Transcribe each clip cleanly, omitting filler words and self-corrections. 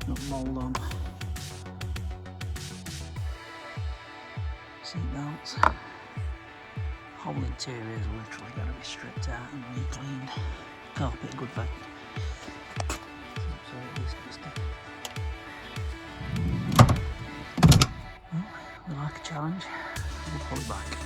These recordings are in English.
Got mould on. Seat belts. Whole interior is literally got to be stripped out and re-cleaned. Carpet, good vac. Absolutely disgusting. Well, we like a challenge. We'll pull it back.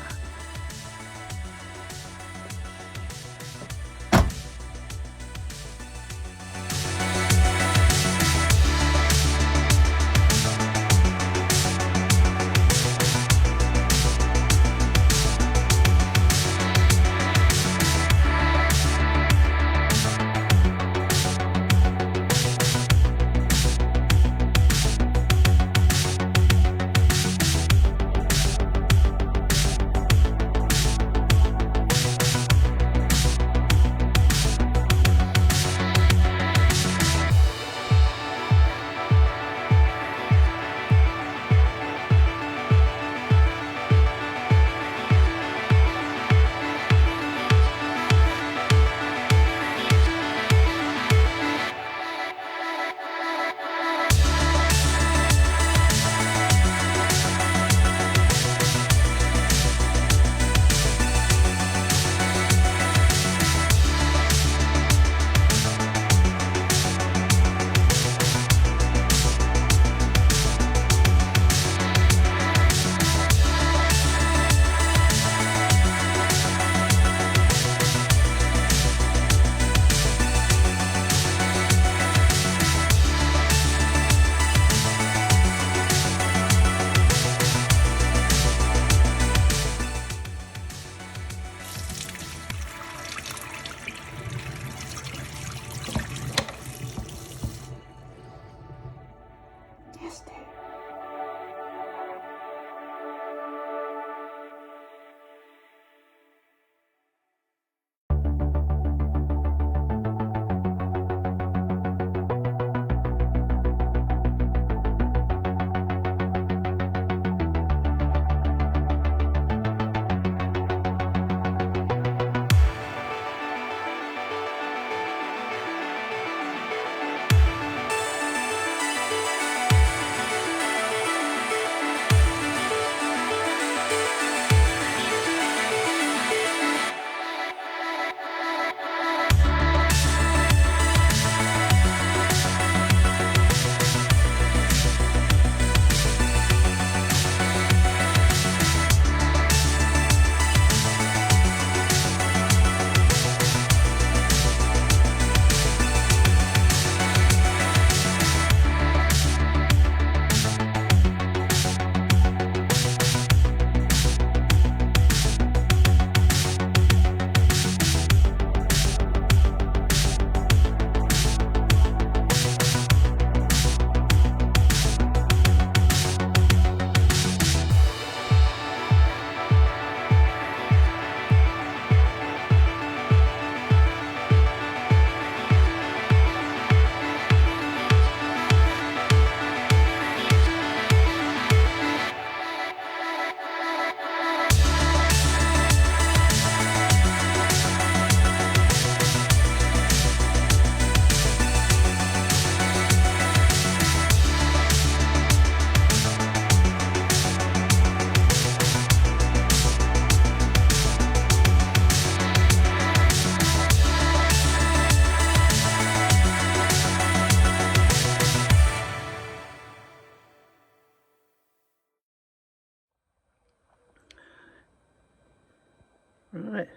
Right,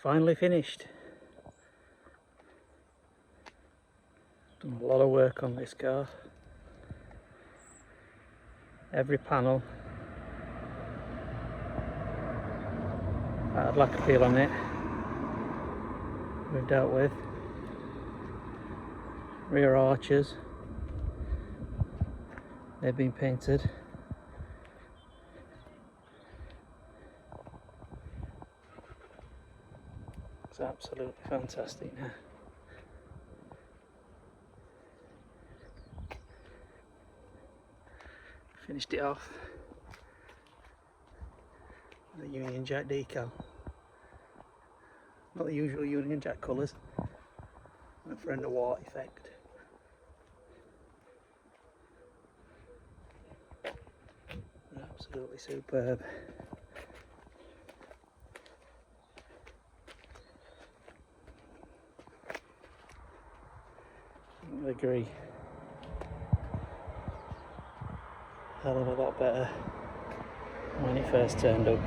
finally finished. Done a lot of work on this car. Every panel that had lack appeal on it we've dealt with. Rear arches, they've been painted. It's absolutely fantastic now. Finished it off with a Union Jack decal. Not the usual Union Jack colours, went for a noir effect. Absolutely superb. I agree. Hell of a lot better when it first turned up.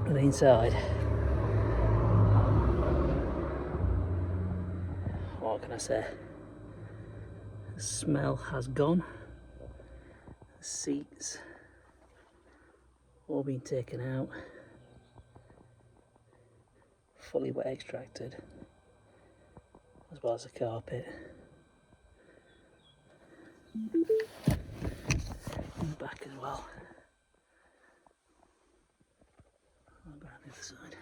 The inside, what can I say? The smell has gone. The seats all been taken out, fully wet extracted, as well as the carpet. And the back as well. I'll go on the other side.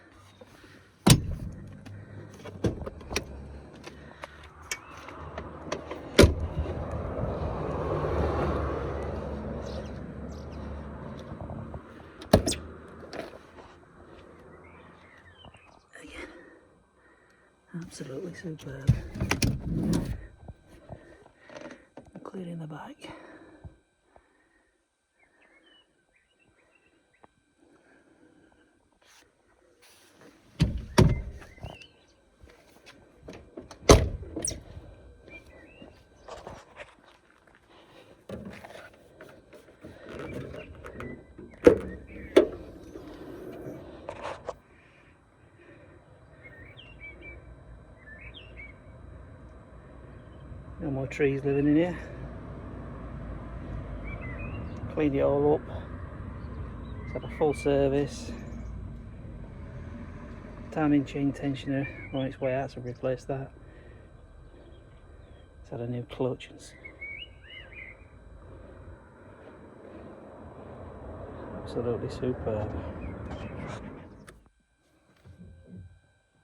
Again, absolutely superb. Including the back. No more trees living in here. Cleaned it all up. It's had a full service. Timing chain tensioner on its way out, so replace that. It's had a new clutch. Absolutely superb.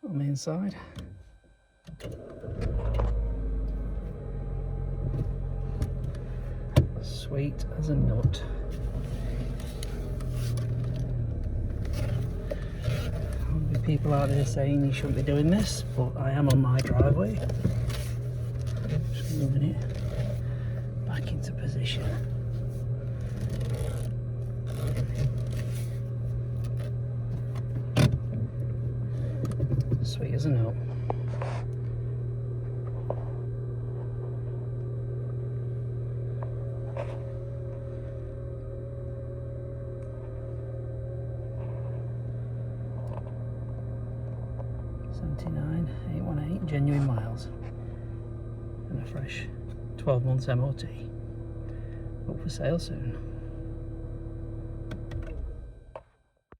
On the inside. Sweet as a nut. There'll be people out there saying you shouldn't be doing this, but I am on my driveway. Just moving it back into position. Sweet as a nut. $79,818 genuine miles and a fresh 12 months MOT. Up for sale soon.